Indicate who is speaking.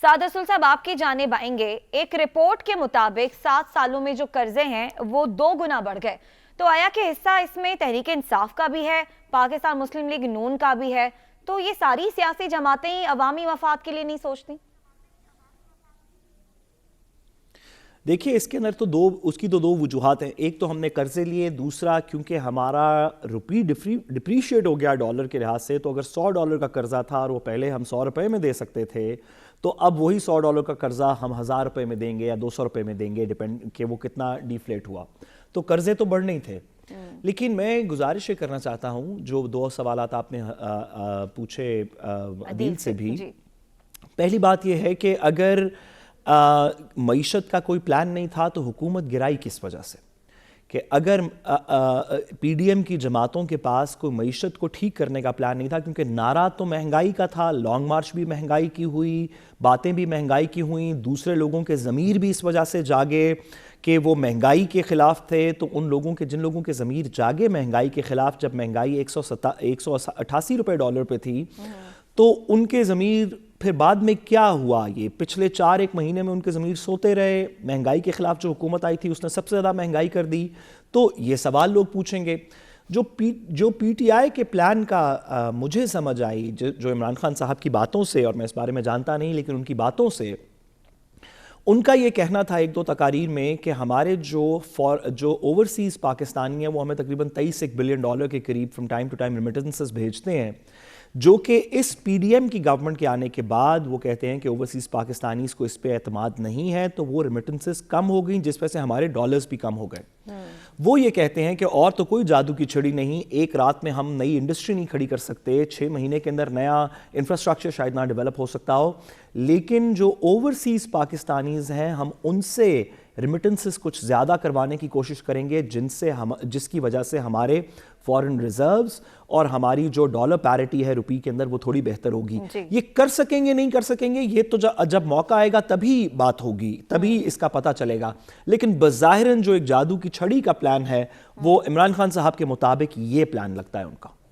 Speaker 1: साद रसूल साहब, आपकी जानिब आएंगे। एक रिपोर्ट के मुताबिक 7 सालों में जो कर्जे हैं वो 2 गुना बढ़ गए। तो आया कि हिस्सा इसमें तहरीक इंसाफ का भी है, पाकिस्तान मुस्लिम लीग नून का भी है। तो ये सारी सियासी जमातें ही अवामी मफाद के लिए नहीं सोचती?
Speaker 2: देखिए, इसके अंदर तो उसकी तो दो वजूहात हैं। एक तो हमने कर्जे लिए, दूसरा क्योंकि हमारा रुपी डिप्रीशिएट हो गया डॉलर के लिहाज से। तो अगर $100 का कर्जा था और वो पहले हम $100 में दे सकते थे, तो अब वही $100 का कर्जा हम $1000 में देंगे या $200 में देंगे, डिपेंड कि वो कितना डिफ्लेट हुआ। तो कर्जे तो बढ़ने ही थे। लेकिन मैं गुजारिश करना चाहता हूँ, जो 2 सवालात आपने पूछे अदील से भी। पहली बात यह है कि अगर मईशत का कोई प्लान नहीं था तो हुकूमत गिराई किस वजह से? कि अगर पीडीएम की जमातों के पास कोई मईशत को ठीक करने का प्लान नहीं था, क्योंकि नारा तो महंगाई का था, लॉन्ग मार्च भी महंगाई की हुई, बातें भी महंगाई की हुई, दूसरे लोगों के ज़मीर भी इस वजह से जागे कि वो महंगाई के ख़िलाफ़ थे। तो उन लोगों के, जिन लोगों के ज़मीर जागे महंगाई के ख़िलाफ़, जब महंगाई 188 रुपये डॉलर पे थी, तो उनके ज़मीर फिर बाद में क्या हुआ? ये पिछले 4-1 महीने में उनके ज़मीर सोते रहे। महंगाई के ख़िलाफ़ जो हुकूमत आई थी उसने सबसे ज़्यादा महंगाई कर दी। तो ये सवाल लोग पूछेंगे। जो पीटीआई के प्लान का मुझे समझ आई, जो इमरान खान साहब की बातों से, और मैं इस बारे में जानता नहीं, लेकिन उनकी बातों से उनका ये कहना था 1-2 तकारीर में कि हमारे जो ओवरसीज़ पाकिस्तानी हैं वो हमें तकरीबन $23 बिलियन के करीब from time to time remittances भेजते हैं, जो कि इस पीडीएम की गवर्नमेंट के आने के बाद वो कहते हैं कि ओवरसीज़ पाकिस्तानीज़ को इस पे एतमाद नहीं है, तो वो रेमिटेंसेस कम हो गई, जिस वजह से हमारे डॉलर्स भी कम हो गए। वो ये कहते हैं कि और तो कोई जादू की छड़ी नहीं, एक रात में हम नई इंडस्ट्री नहीं खड़ी कर सकते, 6 महीने के अंदर नया इंफ्रास्ट्रक्चर शायद ना डेवलप हो सकता हो, लेकिन जो ओवरसीज़ पाकिस्तानीज़ हैं हम उनसे रिमिटेंसेस कुछ ज़्यादा करवाने की कोशिश करेंगे, जिसकी वजह से हमारे फॉरेन रिजर्व्स और हमारी जो डॉलर पैरिटी है रुपये के अंदर वो थोड़ी बेहतर होगी। ये कर सकेंगे नहीं कर सकेंगे, ये तो जब मौका आएगा तभी बात होगी, तभी इसका पता चलेगा। लेकिन बज़ाहिरन जो एक जादू की छड़ी का प्लान है, वो इमरान खान साहब के मुताबिक ये प्लान लगता है उनका।